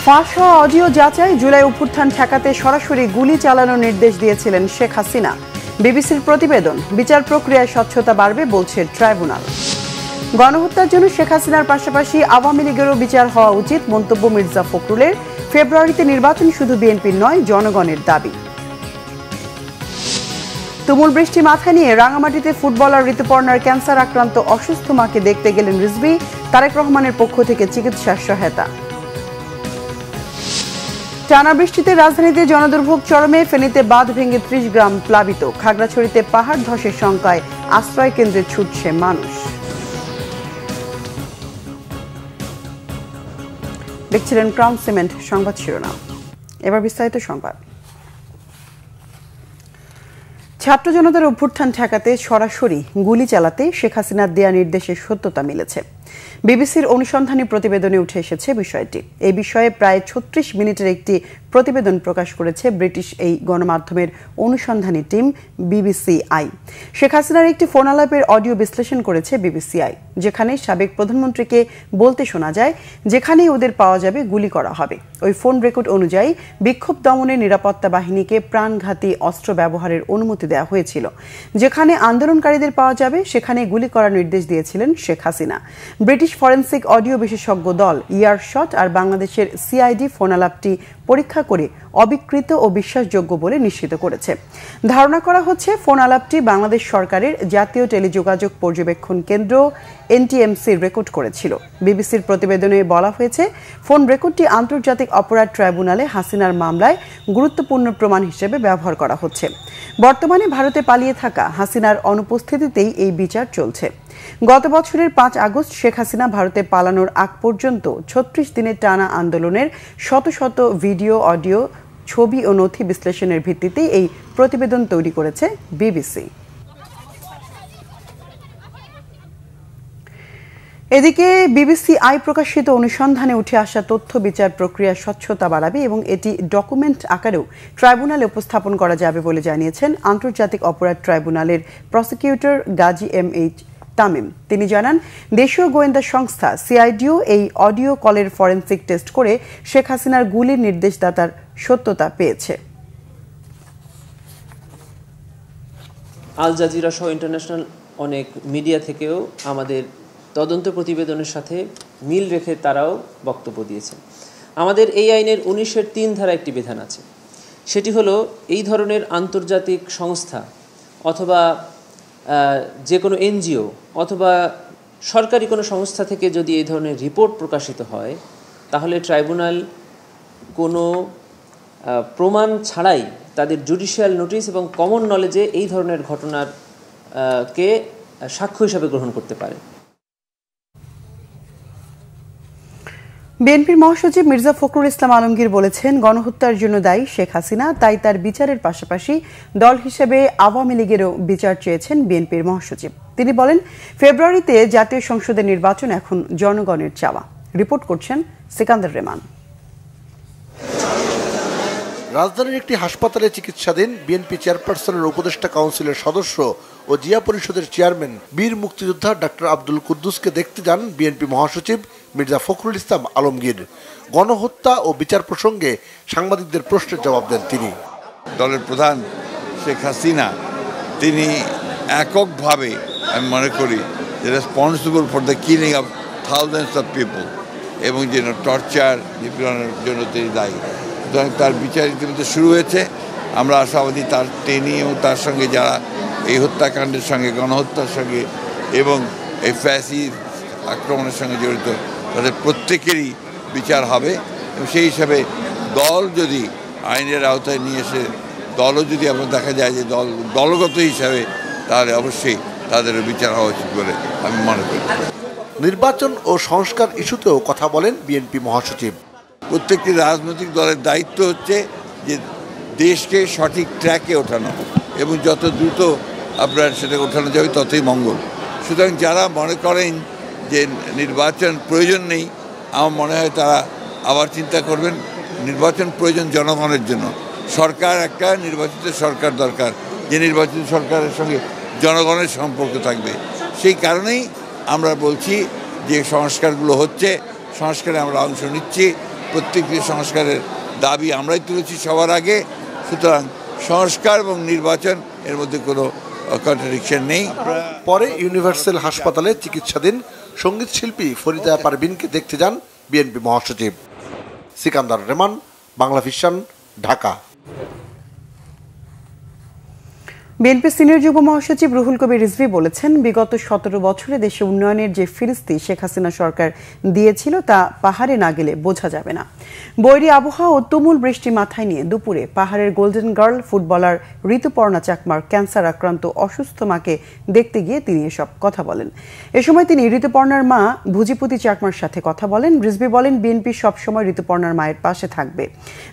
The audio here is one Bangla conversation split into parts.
ফাঁস হওয়া অডিও যাচাই, জুলাই অভ্যুত্থান ঠেকাতে সরাসরি গুলি চালানোর নির্দেশ দিয়েছিলেন শেখ হাসিনা। বিবিসির প্রতিবেদন, বিচার প্রক্রিয়ায় স্বচ্ছতা বাড়বে বলছে ট্রাইব্যুনাল। গণহত্যার জন্য শেখ হাসিনার পাশাপাশি আওয়ামী লীগেরও বিচার হওয়া উচিত মন্তব্য মির্জা ফখরুলের। ফেব্রুয়ারিতে নির্বাচন শুধু বিএনপির নয়, জনগণের দাবি। তুমুল বৃষ্টি মাথায় নিয়ে রাঙামাটিতে ফুটবলার ঋতুপর্ণার ক্যান্সার আক্রান্ত অসুস্থ মাকে দেখতে গেলেন রিজভী। তারেক রহমানের পক্ষ থেকে চিকিৎসার সহায়তা। টানা বৃষ্টিতে রাজধানীতে জনদুর্ভোগ চরমে, ফেনীতে বাঁধ ভেঙে ৩০ গ্রাম প্লাবিত। খাগড়াছড়িতে পাহাড় ধসের শঙ্কায় আশ্রয় কেন্দ্রে ছুটছে মানুষ। দেখছিলেন ক্রাউন সিমেন্ট সংবাদ শিরোনাম। এবার বিস্তারিত সংবাদ। ছাত্র জনতার অভ্যুত্থান ঠেকাতে সরাসরি গুলি চালাতে শেখ হাসিনার দেয়া নির্দেশের সত্যতা মিলেছে। বিবিসির অনুসন্ধানী প্রতিবেদনে উঠে এসেছে বিষয়টি। এই বিষয়ে প্রায় ৩৬ মিনিটের একটি প্রতিবেদন প্রকাশ করেছে ব্রিটিশ এই গণমাধ্যমের অনুসন্ধানী টিম বিবিসিআই। শেখ হাসিনার একটি ফোন আলাপের অডিও বিশ্লেষণ করেছে বিবিসিআই, যেখানে সাবেক প্রধানমন্ত্রীকে বলতে শোনা যায়, যেখানেই ওদের পাওয়া যাবে গুলি করা হবে। ওই ফোন রেকর্ড অনুযায়ী বিক্ষোভ দমনে নিরাপত্তা বাহিনীকে প্রাণঘাতী অস্ত্র ব্যবহারের অনুমতি দেওয়া হয়েছিল। যেখানে আন্দোলনকারীদের পাওয়া যাবে সেখানে গুলি করার নির্দেশ দিয়েছিলেন Sheikh Hasina. British forensic audio বিশেষজ্ঞ দল ইয়ারশট আর বাংলাদেশের সিআইডি ফোন আলাপটি পরীক্ষা করে অবিকৃত ও বিশ্বাসযোগ্য বলে নিশ্চিত করেছে। ধারণা করা হচ্ছে ফোন আলাপটি বাংলাদেশ সরকারের জাতীয় টেলিযোগাযোগ পর্যবেক্ষণ কেন্দ্র এনটিএমসি রেকর্ড করেছিল। বিবিসির প্রতিবেদনে বলা হয়েছে, ফোন রেকর্ডটি আন্তর্জাতিক অপরাধ ট্রাইব্যুনালে হাসিনার মামলায় গুরুত্বপূর্ণ প্রমাণ হিসেবে ব্যবহার করা হচ্ছে। বর্তমানে ভারতে পালিয়ে থাকা হাসিনার অনুপস্থিতিতেই এই বিচার চলছে। গত বছরের ৫ আগস্ট শেখ হাসিনা ভারতে পালানোর আগ পর্যন্ত ৩৬ দিনের টানা আন্দোলনের শত শত ভিডিও, অডিও, ছবি ও নথি বিশ্লেষণের ভিত্তিতেই এই প্রতিবেদন তৈরি করেছে বিবিসি। এদিকে বিবিসিআই প্রকাশিত অনুসন্ধানে উঠে আসা তথ্য বিচার প্রক্রিয়ার স্বচ্ছতা বাড়াবে এবং এটি ডকুমেন্ট আকারেও ট্রাইব্যুনালে উপস্থাপন করা যাবে বলে জানিয়েছেন আন্তর্জাতিক অপরাধ ট্রাইব্যুনালের প্রসিকিউটর গাজী এম.এইচ. তামিম। তিনি জানান, দেশীয় গোয়েন্দা সংস্থা সিআইডিও এই অডিও কলের ফরেনসিক টেস্ট করে শেখ হাসিনার গুলির নির্দেশদাতার সত্যতা পেয়েছে। আল জাজিরা সহ ইন্টারন্যাশনাল অনেক মিডিয়া থেকেও আমাদের তদন্ত প্রতিবেদনের সাথে মিল রেখে তারাও বক্তব্য দিয়েছেন। আমাদের এই আইনের ১৯-এর ৩ ধারা একটি বিধান আছে। সেটি হলো, এই ধরনের আন্তর্জাতিক সংস্থা অথবা যে কোনো এনজিও অথবা সরকারি কোনো সংস্থা থেকে যদি এই ধরনের রিপোর্ট প্রকাশিত হয়, তাহলে ট্রাইব্যুনাল কোনো প্রমাণ ছাড়াই তাদের জুডিশিয়াল নোটিশ এবং কমন নলেজে এই ধরনের ঘটনার কে সাক্ষ্য হিসাবে গ্রহণ করতে পারে। বিএনপির মহাসচিব মির্জা ফখরুল ইসলাম আলমগীর বলেছেন, গণহত্যার জন্য দায়ী শেখ হাসিনা, তাই তার বিচারের পাশাপাশি দল হিসেবে আওয়ামী লীগেরও বিচার চেয়েছেন বিএনপির মহাসচিব। তিনি বলেন, ফেব্রুয়ারিতে জাতীয় সংসদের নির্বাচন এখন জনগণের চাওয়া। রিপোর্ট করছেন সিকান্দার রেমান। রাজধানীর একটি হাসপাতালে চিকিৎসাধীন বিএনপি চেয়ারপারসনের উপদেষ্টা কাউন্সিলের সদস্য ও জিয়া পরিষদের চেয়ারম্যান বীর মুক্তিযোদ্ধা ডাক্তার আব্দুল কুদ্দুসকে দেখতে যান বিএনপি মহাসচিব মির্জা ফখরুল ইসলাম আলমগীর। গণহত্যা ও বিচার প্রসঙ্গে সাংবাদিকদের প্রশ্নের জবাব দেন তিনি। দলের প্রধান শেখ হাসিনা তিনি এককভাবে, আমি মনে করি, responsible for the killing of thousands of people এবং যেন টর্চার, নিপীড়নের জন্য তিনি দায়ী। সুতরাং তার বিচার ইতিমধ্যে শুরু হয়েছে। আমরা আশাবাদী তার টেনি এবং তার সঙ্গে যারা এই হত্যাকাণ্ডের সঙ্গে, গণহত্যার সঙ্গে এবং এই ফ্যাসিস্ট আক্রমণের সঙ্গে জড়িত তাদের প্রত্যেকেরই বিচার হবে। এবং সেই হিসাবে দল যদি আইনের আওতায় নিয়ে এসে দলও যদি আমরা দেখা যায় যে দলগত হিসাবে, তাহলে অবশ্যই তাদেরও বিচার হওয়া উচিত বলে আমি মনে করি। নির্বাচন ও সংস্কার ইস্যুতেও কথা বলেন বিএনপি মহাসচিব। প্রত্যেকটি রাজনৈতিক দলের দায়িত্ব হচ্ছে যে দেশকে সঠিক ট্র্যাকে ওঠানো এবং যত দ্রুত আপনার সেটা ওঠানো যাবে ততই মঙ্গল। সুতরাং যারা মনে করেন যে নির্বাচন প্রয়োজন নেই, আমার মনে হয় তারা আবার চিন্তা করবেন। নির্বাচন প্রয়োজন জনগণের জন্য। সরকার একটা নির্বাচিত সরকার দরকার, যে নির্বাচিত সরকারের সঙ্গে জনগণের সম্পর্ক থাকবে। সেই কারণেই আমরা বলছি যে সংস্কারগুলো হচ্ছে, সংস্কারে আমরা অংশ নিচ্ছি প্রত্যেকটি সংস্কারের দাবি আমরাই তুলেছি সবার আগে। সুতরাং সংস্কার এবং নির্বাচন এর মধ্যে কোনো কন্ট্রাডিকশন নেই। পরে ইউনিভার্সাল হাসপাতালে চিকিৎসাধীন সঙ্গীত শিল্পী ফরিদা পারভিনকে দেখতে যান বিএনপি মহাসচিব। Sikandar রেমান, Bangla vision, Dhaka. BNP senior যুগ্ম মহাসচিব রুহুল কবির রিজভী বলেছেন, বিগত 17 বছরে দেশে উন্নয়নের যে ফিরিস্তি শেখ হাসিনা সরকার দিয়েছিল তা পাহাড়ে না গেলে বোঝা যাবে না। বৈরী আবহাওয়া ও তুমুল বৃষ্টি মাথায় নিয়ে দুপুরে পাহাড়ের গোল্ডেন গার্ল ফুটবলার ঋতুপর্ণা চাকমার ক্যান্সার আক্রান্ত অসুস্থ মাকে দেখতে গিয়ে তিনি এসব কথা বলেন। এ সময় তিনি ঋতুপর্ণার মা ভুজিপুতি চাকমার সাথে কথা বলেন। রিজভী বলেন, বিএনপি সবসময় ঋতুপর্ণার মায়ের পাশে থাকবে।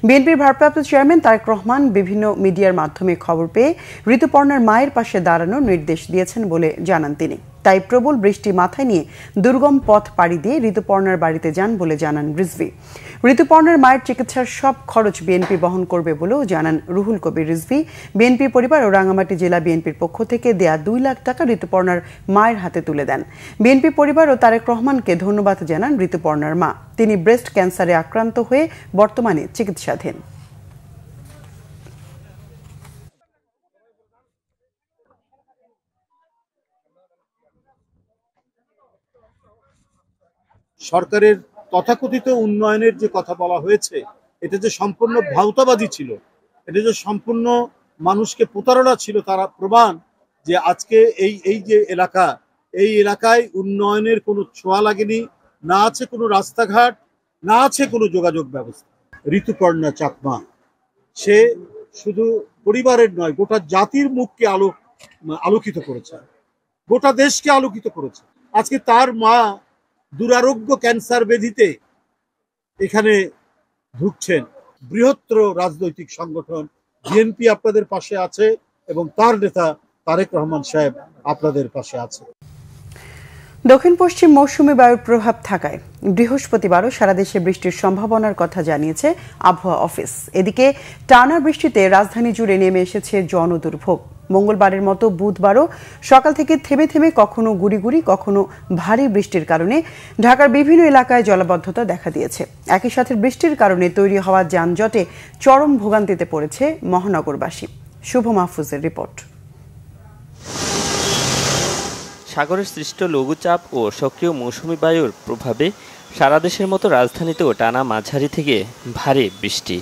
বিএনপির ভারপ্রাপ্ত চেয়ারম্যান তারেক রহমান বিভিন্ন মিডিয়ার মাধ্যমে খবর পেয়ে ঋতুপর্ণার মায়ের পাশে দাঁড়ানোর নির্দেশ দিয়েছেন বলে জানান তিনি। তাই প্রবল বৃষ্টি মাথায় নিয়ে দুর্গম পথ পাড়ি দিয়ে ঋতুপর্ণার বাড়িতে যান বলে জানান রিজভী। ঋতুপর্ণার মায়ের চিকিৎসার সব খরচ বিএনপি বহন করবে বলেও জানান রুহুল কবির রিজভী। বিএনপি পরিবার ও রাঙ্গামাটি জেলা বিএনপির পক্ষ থেকে দেয়া 2 লাখ টাকা ঋতুপর্ণার মায়ের হাতে তুলে দেন। বিএনপি পরিবার ও তারেক রহমানকে ধন্যবাদ জানান ঋতুপর্ণার মা। তিনি ব্রেস্ট ক্যান্সারে আক্রান্ত হয়ে বর্তমানে চিকিৎসাধীন। সরকারের তথাকথিত উন্নয়নের যে কথা বলা হয়েছে, এটা যে সম্পূর্ণ ভাউতাবাদী ছিল, এটা যে সম্পূর্ণ মানুষকে প্রতারণা ছিল, তারা প্রমাণ যে আজকে এই যে এলাকা, এই এলাকায় উন্নয়নের কোনো ছোঁয়া লাগেনি, না আছে কোনো রাস্তাঘাট, না আছে কোনো যোগাযোগ ব্যবস্থা। ঋতুপর্ণা চাকমা সে শুধু পরিবারের নয়, গোটা জাতির মুখকে আলোকিত করেছে, গোটা দেশকে আলোকিত করেছে। আজকে তার মা দুরারোগ্য ক্যান্সার ব্যাধিতে এখানে ঢুকছেন। বৃহত্তর রাজনৈতিক সংগঠন বিএনপি আপনাদের পাশে আছে এবং তার নেতা তারেক রহমান সাহেব আপনাদের পাশে আছে। দক্ষিণ পশ্চিম মৌসুমী বায়ুর প্রভাব থাকায় বৃহস্পতিবারও সারা দেশে বৃষ্টির সম্ভাবনার কথা জানিয়েছে আবহাওয়া অফিস। এদিকে টানা বৃষ্টিতে রাজধানী জুড়ে নেমে এসেছে জনদুর্ভোগ। মঙ্গলবারের মতো বুধবারও সকাল থেকে থেমে থেমে কখনো গুড়ি গুড়ি কখনো ভারী বৃষ্টির কারণে ঢাকার বিভিন্ন এলাকায় জলাবদ্ধতা দেখা দিয়েছে। একই সাথে বৃষ্টির কারণে তৈরি হওয়া যানজটে চরম ভোগান্তিতে পড়েছে মহানগরবাসী। শুভ মাহফুজের রিপোর্ট। সাগরের সৃষ্ট লঘুচাপ ও সক্রিয় মৌসুমী বায়ুর প্রভাবে সারা দেশের মতো রাজধানীতেও টানা মাঝারি থেকে ভারী বৃষ্টি।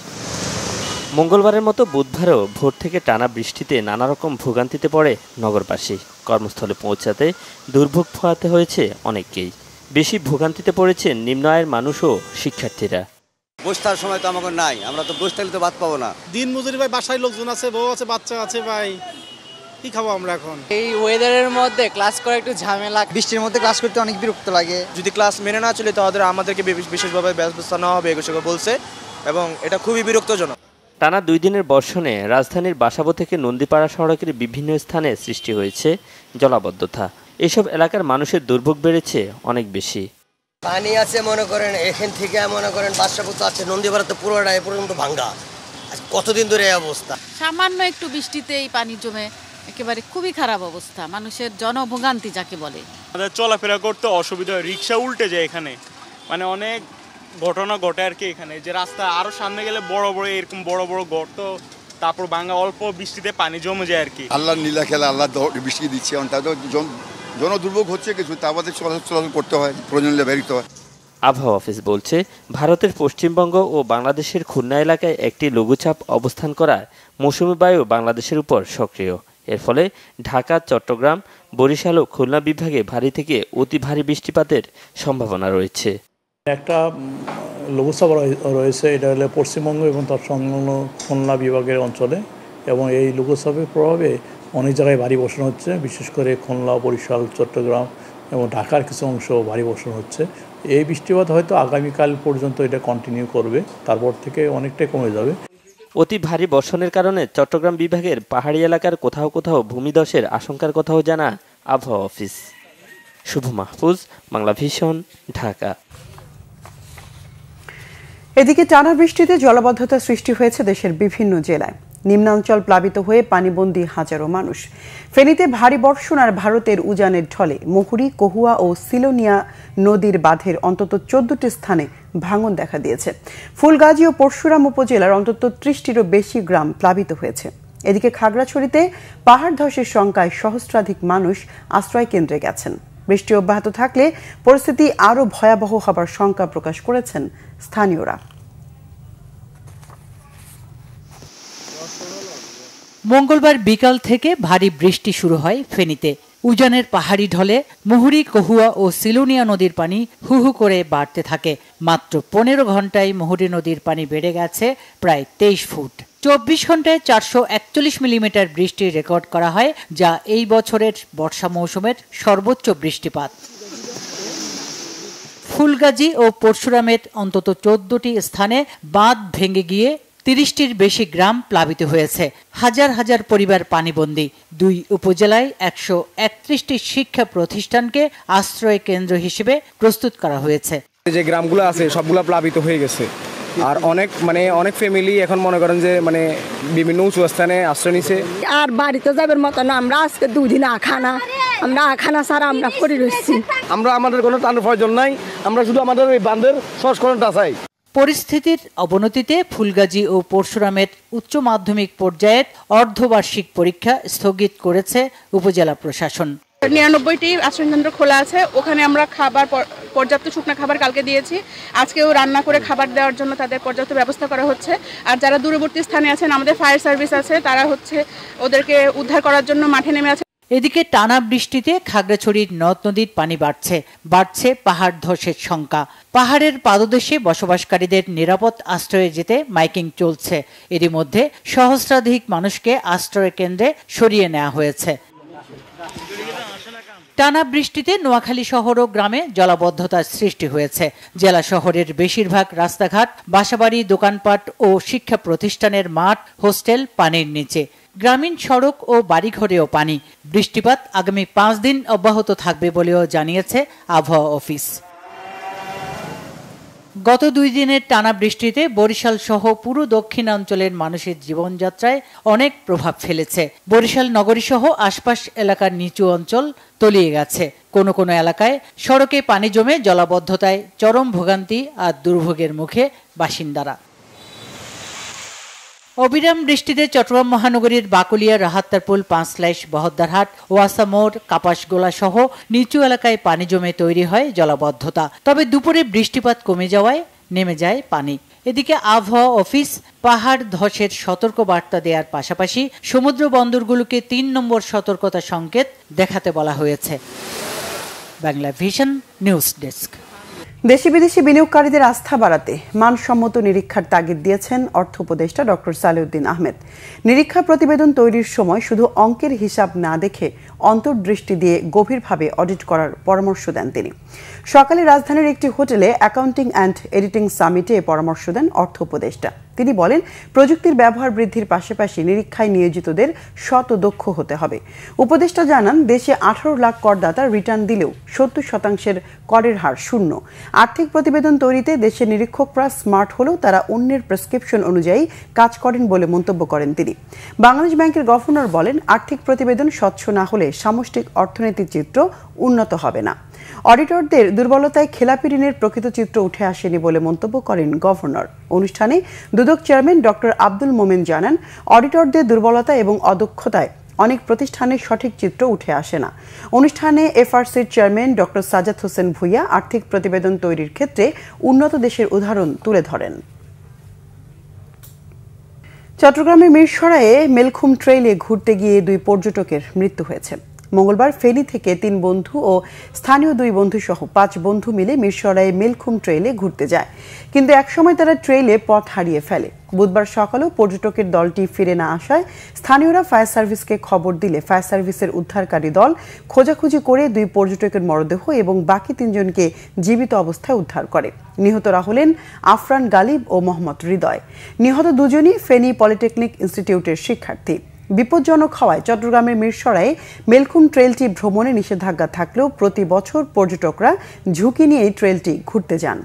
মঙ্গলবারের মতো বুধবারও ভোর থেকে টানা বৃষ্টিতে নানা রকম ভোগান্তিতে পড়ে নগরবাসী। কর্মস্থলে পৌঁছাতে দুর্ভোগ পোহাতে হয়েছে অনেককেই। বেশি ভোগান্তিতে পড়েছে নিম্ন আয়ের মানুষ ও শিক্ষার্থীরা। বসতার সময় তো আমাকে নাই, আমরা তো বসতে গেলে তো বাদ পাবো না। দিন মজুরি ভাই, বাসায় লোকজন আছে, বউ আছে, বাচ্চা আছে, ভাই কি খাবো আমরা এখন? এই ওয়েদারের মধ্যে ক্লাস করা একটু ঝামেলা। বৃষ্টির মধ্যে ক্লাস করতে অনেক বিরক্ত লাগে। যদি ক্লাস মেনে না চলে তাহলে আমাদেরকে বিশেষভাবে ব্যবস্থা নেওয়া হবে এগুলো বলছে, এবং এটা খুবই বিরক্তজনক। টানা 2 দিনের বর্ষণে রাজধানীর বাসাবো থেকে নন্দীপাড়া সড়কের বিভিন্ন স্থানে সৃষ্টি হয়েছে জলাবদ্ধতা। এসব এলাকার মানুষের দুর্ভোগ বেড়েছে অনেক বেশি। পানি আছে মনে করেন, এখান থেকে মনে করেন বাসাবো আছে, নন্দীপাড়া তো পুরোটাই পর্যন্ত ভাঙ্গা। কতদিন ধরে এই অবস্থা? সামান্য একটু বৃষ্টিতে এই পানি জমে একেবারে খুবই খারাপ অবস্থা, মানুষের জনভোগান্তি যাকে বলে। আমাদের চলাফেরা করতে অসুবিধা হয়, রিক্সা উল্টে যায় এখানে, মানে অনেক ঘটনা ঘটে আর কি। এখানে যে রাস্তা আরো সামনে গেলে বড় বড় এরকম বড় বড় গর্ত, তারপর ভাঙা, অল্প বৃষ্টিতে পানি জমে যায় আর কি। আল্লাহ নীলা খেলা, আল্লাহ বৃষ্টি দিচ্ছে, তাদের জনদুর্ভোগ হচ্ছে কিছু, তা আমাদের চলাচল করতে হয়, প্রয়োজন বেরোতে হয়। আবহাওয়া অফিস বলছে, ভারতের পশ্চিমবঙ্গ ও বাংলাদেশের খুলনা এলাকায় একটি লঘুচাপ অবস্থান করায় মৌসুমী বায়ু বাংলাদেশের উপর সক্রিয়। এর ফলে ঢাকা, চট্টগ্রাম, বরিশাল ও খুলনা বিভাগে ভারী থেকে অতি ভারী বৃষ্টিপাতের সম্ভাবনা রয়েছে। একটা লঘুচাপ রয়েছে, এটা হলো পশ্চিমবঙ্গ এবং তার সংলগ্ন খুলনা বিভাগের অঞ্চলে, এবং এই লঘুচাপের প্রভাবে অনেক জায়গায় ভারী বর্ষণ হচ্ছে, বিশেষ করে খুলনা, বরিশাল, চট্টগ্রাম এবং ঢাকার কিছু অংশ ভারী বর্ষণ হচ্ছে। এই বৃষ্টিপাত হয়তো আগামীকাল পর্যন্ত এটা কন্টিনিউ করবে, তারপর থেকে অনেকটাই কমে যাবে। অতি ভারী বর্ষণের কারণে চট্টগ্রাম বিভাগের পাহাড়ি এলাকার কোথাও কোথাও ভূমিধসের আশঙ্কার কথাও জানা আবহাওয়া অফিস। শুভ মাহফুজ, বাংলা ভিশন, ঢাকা। এদিকে টানা বৃষ্টিতে জলাবদ্ধতা সৃষ্টি হয়েছে দেশের বিভিন্ন জেলায়। নিম্নাঞ্চল প্লাবিত হয়ে পানিবন্দী হাজারো মানুষ। ফেনীতে ভারী বর্ষণ আর ভারতের উজানের ঢলে মুহুরী, কহুয়া ও সিলোনিয়া নদীর বাঁধের অন্তত 14টি স্থানে ভাঙন দেখা দিয়েছে। ফুলগাজী ও পরশুরাম উপজেলার অন্তত 30টিরও বেশি গ্রাম প্লাবিত হয়েছে। এদিকে খাগড়াছড়িতে পাহাড় ধসের শঙ্কায় সহস্রাধিক মানুষ আশ্রয় কেন্দ্রে গেছেন। বৃষ্টি অব্যাহত থাকলে পরিস্থিতি আরও ভয়াবহ হবার শঙ্কা প্রকাশ করেছেন স্থানীয়রা। মঙ্গলবার বিকাল থেকে ভারী বৃষ্টি শুরু হয় ফেনীতে। উজানের পাহাড়ি ঢলে মুহুরী, কহুয়া ও সিলোনিয়া নদীর পানি হু হু করে বাড়তে থাকে। মাত্র 15 ঘন্টায় মুহুরী নদীর পানি বেড়ে গেছে প্রায় 23 ফুট। 24 ঘন্টায় 441 মিলিমিটার বৃষ্টি রেকর্ড করা হয়, যা এই বছরের বর্ষা মৌসুমের সর্বোচ্চ বৃষ্টিপাত। ফুলগাজী ও পরশুরামের অন্তত 14টি স্থানে বাঁধ ভেঙে গিয়ে 30টির বেশি গ্রাম প্লাবিত হয়েছে। হাজার হাজার পরিবার পানিবন্দী। 2 উপজেলায় 131টি শিক্ষা প্রতিষ্ঠানকে আশ্রয় কেন্দ্র হিসেবে প্রস্তুত করা হয়েছে। যে গ্রামগুলো আছে সবগুলো প্লাবিত হয়ে গেছে, আর অনেক ফ্যামিলি এখন মনে করেন যে বিভিন্ন উঁচু স্থানে আশ্রয় নিছে। আর বাড়িতে যাবার মতো না, আমরা আজকে 2 দিন আমরা আখানা ছাড়া আমরা পড়ে রয়েছি। আমাদের কোনো টানের প্রয়োজন নাই, আমরা শুধু আমাদের এই বাঁধের সংস্করণটা চাই। পরিস্থিতির অবনতিতে ফুলগাজী ও পরশুরামের উচ্চ মাধ্যমিক পর্যায়ের অর্ধবার্ষিক পরীক্ষা স্থগিত করেছে উপজেলা প্রশাসন। 99টি আশ্রয়কেন্দ্র খোলা আছে, ওখানে আমরা খাবার পর্যাপ্ত শুকনো খাবার কালকে দিয়েছি। আজকেও রান্না করে খাবার দেওয়ার জন্য তাদের পর্যাপ্ত ব্যবস্থা করা হচ্ছে। আর যারা দূরবর্তী স্থানে আছেন, আমাদের ফায়ার সার্ভিস আছে, তারা ওদেরকে উদ্ধার করার জন্য মাঠে নেমে আছে। এদিকে টানা বৃষ্টিতে খাগড়াছড়ির নদ নদীর পানি বাড়ছে পাহাড় ধসের শঙ্কা। পাহাড়ের পাদদেশে বসবাসকারীদের নিরাপদ আশ্রয়ে যেতে মাইকিং চলছে। এরই মধ্যে সহস্রাধিক মানুষকে আশ্রয় কেন্দ্রে সরিয়ে নেওয়া হয়েছে। টানা বৃষ্টিতে নোয়াখালী শহর ও গ্রামে জলাবদ্ধতার সৃষ্টি হয়েছে। জেলা শহরের বেশিরভাগ রাস্তাঘাট, বাসাবাড়ি, দোকানপাট ও শিক্ষা প্রতিষ্ঠানের মাঠ, হোস্টেল পানির নিচে। গ্রামীণ সড়ক ও বাড়িঘরেও পানি। বৃষ্টিপাত আগামী 5 দিন অব্যাহত থাকবে বলেও জানিয়েছে আবহাওয়া অফিস। গত 2 দিনের টানা বৃষ্টিতে বরিশাল সহ পুরো দক্ষিণাঞ্চলের মানুষের জীবনযাত্রায় অনেক প্রভাব ফেলেছে। বরিশাল নগরী সহ আশপাশ এলাকার নিচু অঞ্চল তলিয়ে গেছে। কোনো কোনো এলাকায় সড়কে পানি জমে জলাবদ্ধতায় চরম ভোগান্তি আর দুর্ভোগের মুখে বাসিন্দারা। অবিরাম বৃষ্টিতে চট্টগ্রাম মহানগরীর বাকুলিয়া, রাহাত্তারপুল, পাঁচলাইশ, বহদ্দারহাট, ওয়াসা মোড়, কাপাসগোলা সহ নিচু এলাকায় পানি জমে তৈরি হয় জলাবদ্ধতা। তবে দুপুরে বৃষ্টিপাত কমে যাওয়ায় নেমে যায় পানি। এদিকে আবহাওয়া অফিস পাহাড় ধসের সতর্ক বার্তা দেওয়ার পাশাপাশি সমুদ্র বন্দরগুলোকে 3 নম্বর সতর্কতা সংকেত দেখাতে বলা হয়েছে। Bangla vision news desk. দেশি বিদেশি বিনিয়োগকারীদের আস্থা বাড়াতে মানসম্মত নিরীক্ষার তাগিদ দিয়েছেন অর্থ উপদেষ্টা ডক্টর সালেউদ্দিন আহমেদ। নিরীক্ষা প্রতিবেদন তৈরির সময় শুধু অঙ্কের হিসাব না দেখে অন্তর্দৃষ্টি দিয়ে গভীরভাবে অডিট করার পরামর্শ দেন তিনি। সকালে রাজধানীর একটি হোটেলে অ্যাকাউন্টিং অ্যান্ড এডিটিং সামিটে পরামর্শ দেন অর্থ উপদেষ্টা। তিনি বলেন, প্রযুক্তির ব্যবহার বৃদ্ধির পাশাপাশি নিরীক্ষায় নিয়োজিতদের শত দক্ষ হতে হবে। উপদেষ্টা জানান, দেশে 18 লাখ করদাতা রিটার্ন দিলেও 70% করের হার শূন্য। আর্থিক প্রতিবেদন তৈরিতে দেশের নিরীক্ষকরা স্মার্ট হলেও তারা অন্যের প্রেসক্রিপশন অনুযায়ী কাজ করেন বলে মন্তব্য করেন তিনি। বাংলাদেশ ব্যাংকের গভর্নর বলেন, আর্থিক প্রতিবেদন স্বচ্ছ না হলে সামষ্টিক অর্থনীতির চিত্র উন্নত হবে না। অডিটরদের দুর্বলতায় খেলাপি ঋণের প্রকৃত চিত্র উঠে আসেনি বলে মন্তব্য করেন গভর্নর। অনুষ্ঠানে দুদক চেয়ারম্যান ডক্টর আব্দুল মোমেন জানান, অডিটরদের দুর্বলতা এবং অদক্ষতায় অনেক প্রতিষ্ঠানের সঠিক চিত্র উঠে আসে না। অনুষ্ঠানে এফআরসির চেয়ারম্যান ডক্টর সাজাদ হোসেন ভুইয়া আর্থিক প্রতিবেদন তৈরির ক্ষেত্রে উন্নত দেশের উদাহরণ তুলে ধরেন। চট্টগ্রামের মিরসরাইয়ে মেলখুম ট্রেইলে ঘুরতে গিয়ে 2 পর্যটকের মৃত্যু হয়েছে। মঙ্গলবার ফেনী থেকে 3 বন্ধু ও স্থানীয় 2 বন্ধু সহ 5 বন্ধু মিলে মিরসরাইয়ে মেলখুম ট্রেইলে ঘুরতে যায়, কিন্তু একসময় তারা ট্রেইলে পথ হারিয়ে ফেলে। বুধবার সকালেও পর্যটকের দলটি ফিরে না আসায় স্থানীয়রা ফায়ার সার্ভিসকে খবর দিলে ফায়ার সার্ভিসের উদ্ধারকারী দল খোঁজাখুঁজি করে 2 পর্যটকের মরদেহ এবং বাকি 3 জনকে জীবিত অবস্থায় উদ্ধার করে। নিহতরা হলেন আফরান গালিব ও মোহাম্মদ হৃদয়। নিহত 2 জনই ফেনী পলিটেকনিক ইনস্টিটিউটের শিক্ষার্থী। বিপজ্জনক হওয়ায় চট্টগ্রামের মিরসরাইয়ে মেলখুম ট্রেইলটি ভ্রমণে নিষেধাজ্ঞা থাকলেও প্রতি বছর পর্যটকরা ঝুঁকি নিয়ে এই ট্রেইলটি ঘুরতে যান।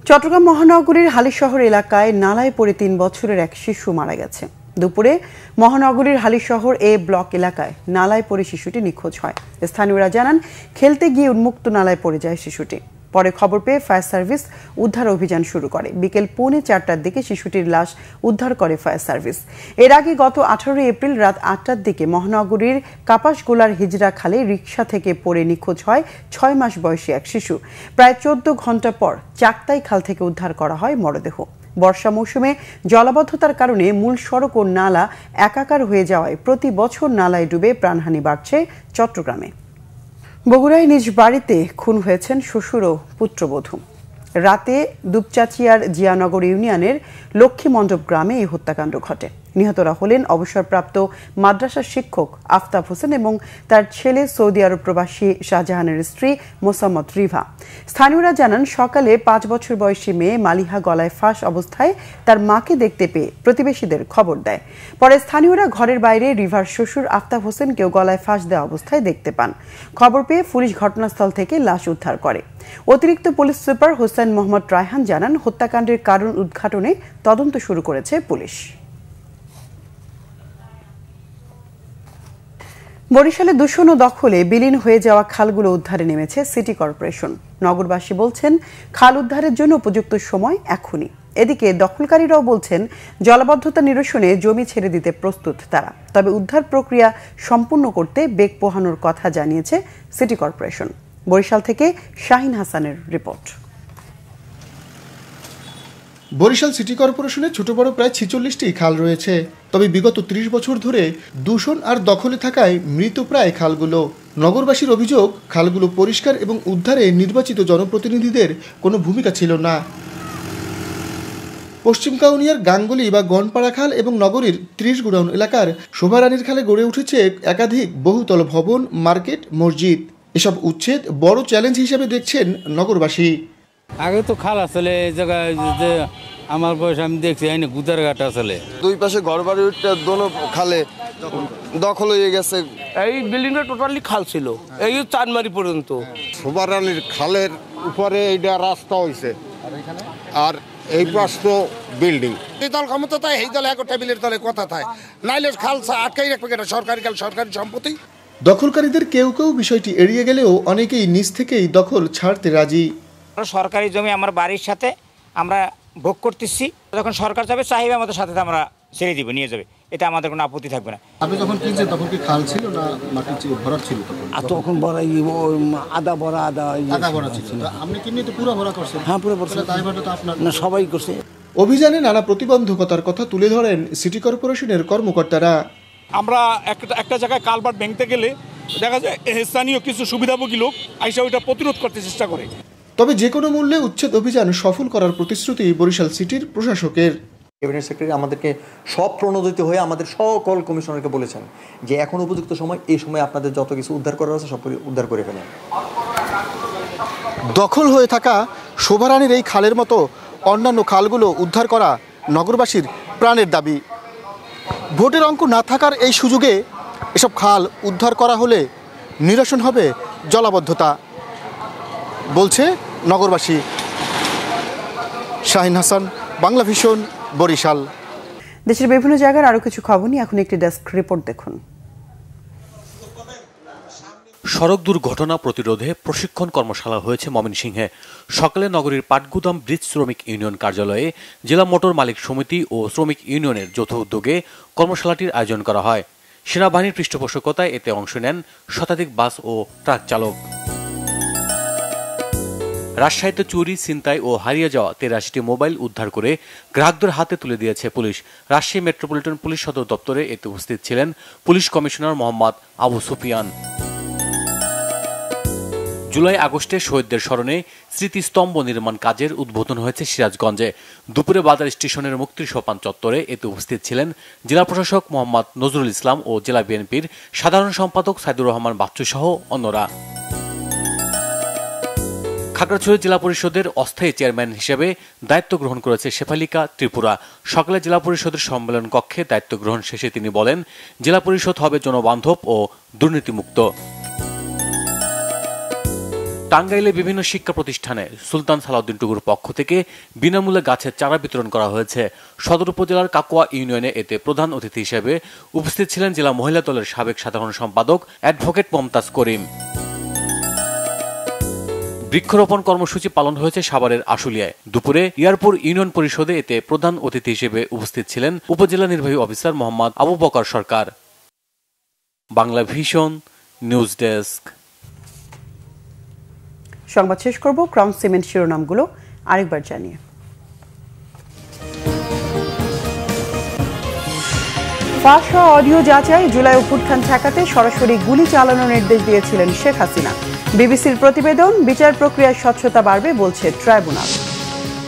চট্টগ্রাম মহানগরীর হালিশহর এলাকায় নালায় পড়ে ৩ বছরের এক শিশু মারা গেছে। দুপুরে মহানগরীর হালিশহর এ ব্লক এলাকায় নালায় পড়ে শিশুটি নিখোঁজ হয়। স্থানীয়রা জানান, খেলতে গিয়ে উন্মুক্ত নালায় পড়ে যায় শিশুটি। পরে খবর পেয়ে ফায়ার সার্ভিস উদ্ধার অভিযান শুরু করে। বিকেল 4:45টার দিকে শিশুটির লাশ উদ্ধার করে ফায়ার সার্ভিস। এর আগে গত 18 এপ্রিল রাত 8টার দিকে মহানগরীর কাপাসগোলার হিজরা খালে রিকশা থেকে পড়ে নিখোঁজ হয় 6 মাস বয়সী এক শিশু। প্রায় 14 ঘন্টা পর চাকতাই খাল থেকে উদ্ধার করা হয় মরদেহ। বর্ষা মৌসুমে জলাবদ্ধতার কারণে মূল সড়ক ও নালা একাকার হয়ে যাওয়ায় প্রতি বছর নালায় ডুবে প্রাণহানি বাড়ছে চট্টগ্রামে। বগুড়ায় নিজ বাড়িতে খুন হয়েছেন শ্বশুর ও পুত্রবধূ। রাতে দুপচাচিয়ার জিয়ানগর ইউনিয়নের লক্ষ্মীমণ্ডপ গ্রামে এই হত্যাকাণ্ড ঘটে। নিহতরা হলেন অবসরপ্রাপ্ত মাদ্রাসার শিক্ষক আফতাব হোসেন এবং তার ছেলে সৌদি আরব প্রবাসী শাহজাহানের স্ত্রী মোসাম্মদ রিভা। স্থানীয়রা জানান, সকালে 5 বছর বয়সী মেয়ে মালিহা গলায় ফাঁস অবস্থায় তার মাকে দেখতে পেয়ে প্রতিবেশীদের খবর দেয়। পরে স্থানীয়রা ঘরের বাইরে রিভার শ্বশুর আফতাব হোসেনকেও গলায় ফাঁস দেওয়া অবস্থায় দেখতে পান। খবর পেয়ে পুলিশ ঘটনাস্থল থেকে লাশ উদ্ধার করে। অতিরিক্ত পুলিশ সুপার হোসেন মোহাম্মদ রায়হান জানান, হত্যাকাণ্ডের কারণ উদ্ঘাটনে তদন্ত শুরু করেছে পুলিশ। বরিশালে দূষণ ও দখলে বিলীন হয়ে যাওয়া খালগুলো উদ্ধারে নেমেছে সিটি কর্পোরেশন। নগরবাসী বলছেন, খাল উদ্ধারের জন্য উপযুক্ত সময় এখনই। এদিকে দখলকারীরাও বলছেন, জলাবদ্ধতা নিরসনে জমি ছেড়ে দিতে প্রস্তুত তারা। তবে উদ্ধার প্রক্রিয়া সম্পূর্ণ করতে বেগ পোহানোর কথা জানিয়েছে সিটি কর্পোরেশন। বরিশাল থেকে শাহিন হাসানের রিপোর্ট। বরিশাল সিটি কর্পোরেশনে ছোট বড় প্রায় 46টি খাল রয়েছে। তবে বিগত 30 বছর ধরে দূষণ আর দখলে থাকায় মৃত প্রায় খালগুলো। নগরবাসীর অভিযোগ, খালগুলো পরিষ্কার এবং উদ্ধারে নির্বাচিত জনপ্রতিনিধিদের কোনো ভূমিকা ছিল না। পশ্চিম কাউনিয়ার গাঙ্গুলি বা গনপাড়া খাল এবং নগরীর 30 গুডাউন এলাকার শোভারানীর খালে গড়ে উঠেছে একাধিক বহুতল ভবন, মার্কেট, মসজিদ। এসব উচ্ছেদ বড় চ্যালেঞ্জ হিসেবে দেখছেন নগরবাসী। আগে তো খাল আসলে এই জায়গায় যে আমার বয়স আমি দেখছি এনে গুদার ঘাট আসলে দুই পাশে ঘরবাড়ি দোনো খালে দখল হয়ে গেছে। এই বিল্ডিংটা টোটালি খাল ছিল, এই চাঁদমারি পর্যন্ত। শোভারানীর খালের উপরে এইটা রাস্তা হয়েছে আর এই পাশ তো বিল্ডিং। এই দল ক্ষমতা তাই এই দল এক টেবিলের দলে কথা থাকে, নাইলে খাল আটকাই রাখবে কেন? সরকারি খাল, সরকারি সম্পত্তি। দখলকারীদের কেউ কেউ বিষয়টি এড়িয়ে গেলেও অনেকেই নিজ থেকেই দখল ছাড়তে রাজি। সরকারি জমি আমার বাড়ির সাথে আমরা ভোগ করতেছি, যখন সরকার যাবে চাহিবে আমাদের সাথে আমরা ছেড়ে দিব, নিয়ে যাবে, এটা আমাদের কোনো আপত্তি থাকবে না। আপনি যখন কিনছেন তখন কি খাল ছিল না মাটি ভরা ছিল? তখন ভরা আদা ভরা আদা ভরা ছিল। আপনি কিনে তো পুরো ভরা করছেন? হ্যাঁ, পুরো ভরা। দায়ভারটা তো আপনার না, সবাই করছে। অভিযানে নানা প্রতিবন্ধকতার কথা তুলে ধরেন সিটি কর্পোরেশনের কর্মকর্তারা। আমরা একটা জায়গায় কালভার্ট ভেঙতে গেলে দেখা যায় স্থানীয় কিছু সুবিধাভোগী লোক আইসা ওইটা প্রতিরোধ করতে চেষ্টা করে। তবে যে কোনো মূল্যে উচ্ছেদ অভিযান সফল করার প্রতিশ্রুতি বরিশাল সিটির প্রশাসকের। ক্যাবিনেট সেক্রেটারি আমাদেরকে সব প্রণোদিত হয়ে আমাদের সকল কমিশনারকে বলেছেন যে এখন উপযুক্ত সময়, এই সময় আপনাদের যত কিছু উদ্ধার করার আছে সব উদ্ধার করে ফেলেন। দখল হয়ে থাকা শোভারানীর এই খালের মতো অন্যান্য খালগুলো উদ্ধার করা নগরবাসীর প্রাণের দাবি। ভোটের অঙ্ক না থাকার এই সুযোগে এসব খাল উদ্ধার করা হলে নিরসন হবে জলাবদ্ধতা, বলছে নগরবাসী। শাহিন হাসান, বাংলা ভিশন, বরিশাল। দেশের বিভিন্ন জায়গার আরো কিছু খবর নিয়ে এখন একটি ডেস্ক রিপোর্ট দেখুন। সড়ক দুর্ঘটনা প্রতিরোধে প্রশিক্ষণ কর্মশালা হয়েছে ময়মনসিংহে। সকালে নগরীর পাটগুদাম ব্রিজ শ্রমিক ইউনিয়ন কার্যালয়ে জেলা মোটর মালিক সমিতি ও শ্রমিক ইউনিয়নের যৌথ উদ্যোগে কর্মশালাটির আয়োজন করা হয়। সেনাবাহিনীর পৃষ্ঠপোষকতায় এতে অংশ নেন শতাধিক বাস ও ট্রাক চালক। রাজশাহীতে চুরি, ছিনতাই ও হারিয়ে যাওয়া 83টি মোবাইল উদ্ধার করে গ্রাহকদের হাতে তুলে দিয়েছে পুলিশ। রাজশাহী মেট্রোপলিটন পুলিশ সদর দপ্তরে এতে উপস্থিত ছিলেন পুলিশ কমিশনার মোহাম্মদ আবু সুফিয়ান। জুলাই আগস্টে শহীদদের স্মরণে স্মৃতিস্তম্ভ নির্মাণ কাজের উদ্বোধন হয়েছে সিরাজগঞ্জে। দুপুরে বাজার স্টেশনের মুক্তির সোপান চত্বরে এতে উপস্থিত ছিলেন জেলা প্রশাসক মোহাম্মদ নজরুল ইসলাম ও জেলা বিএনপির সাধারণ সম্পাদক সাইদুর রহমান বাচ্চু সহ অন্যরা। খাগড়াছড়ি জেলা পরিষদের অস্থায়ী চেয়ারম্যান হিসেবে দায়িত্ব গ্রহণ করেছে শেফালিকা ত্রিপুরা। সকালে জেলা পরিষদের সম্মেলন কক্ষে দায়িত্ব গ্রহণ শেষে তিনি বলেন, জেলা পরিষদ হবে জনবান্ধব ও দুর্নীতিমুক্ত। টাঙ্গাইলে বিভিন্ন শিক্ষা প্রতিষ্ঠানে সুলতান সালাউদ্দিন টুকুর পক্ষ থেকে বিনামূল্যে গাছের চারা বিতরণ করা হয়েছে। সদর উপজেলার কাকুয়া ইউনিয়নে এতে প্রধান অতিথি হিসেবে উপস্থিত ছিলেন জেলা মহিলা দলের সাবেক সাধারণ সম্পাদক অ্যাডভোকেট মমতাজ করিম। বৃক্ষরোপণ কর্মসূচি পালন হয়েছে সাভারের আশুলিয়ায়। দুপুরে ইয়ারপুর ইউনিয়ন পরিষদে এতে প্রধান অতিথি হিসেবে উপস্থিত ছিলেন উপজেলা নির্বাহী officer Mohammad Abu Bakar Sarkar. Bangla vision news desk. সংবাদ শেষ করব ক্রাউন সিমেন্ট শিরোনামগুলো আরেকবার জানিয়ে। ফাঁস হওয়া অডিও যাচাই, জুলাই অভ্যুত্থান ঠেকাতে সরাসরি গুলি চালানোর নির্দেশ দিয়েছিলেন শেখ হাসিনা। বিবিসির প্রতিবেদন, বিচার প্রক্রিয়ায় স্বচ্ছতা বাড়বে বলছে ট্রাইব্যুনাল।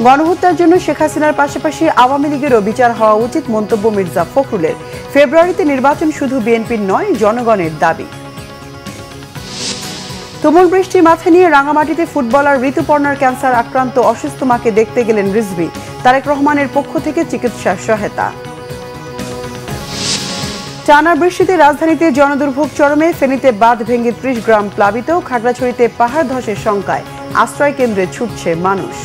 গণহত্যার জন্য শেখ হাসিনার পাশাপাশি আওয়ামী লীগেরও বিচার হওয়া উচিত মন্তব্য মির্জা ফখরুলের। ফেব্রুয়ারিতে নির্বাচন শুধু বিএনপির নয়, জনগণের দাবি। তুমুল বৃষ্টি মাথায় নিয়ে রাঙামাটিতে ফুটবলার ঋতুপর্ণার ক্যান্সার আক্রান্ত অসুস্থ মাকে দেখতে গেলেন রিজভী। তারেক রহমানের পক্ষ থেকে চিকিৎসা সহায়তা। টানা বৃষ্টিতে রাজধানীতে জনদুর্ভোগ চরমে, ফেনীতে বাঁধ ভেঙে 30 গ্রাম প্লাবিত, খাগড়াছড়িতে পাহাড় ধসের শঙ্কায় আশ্রয় কেন্দ্রে ছুটছে মানুষ।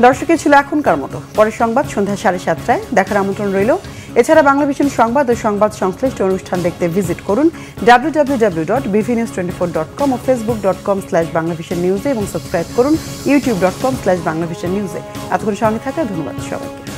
দর্শকের ছিল এখনকার মতো। পরের সংবাদ সন্ধ্যা 7:30টায় দেখার আমন্ত্রণ রইল। এছাড়া বাংলা ভিশন সংবাদ ও সংবাদ সংশ্লিষ্ট অনুষ্ঠান দেখতে ভিজিট করুন www.bvnews24.com ও facebook.com/banglavisionnews এবং সাবস্ক্রাইব করুন youtube.com/banglavisionnews। এতক্ষণ সঙ্গে থাকা ধন্যবাদ সবাইকে।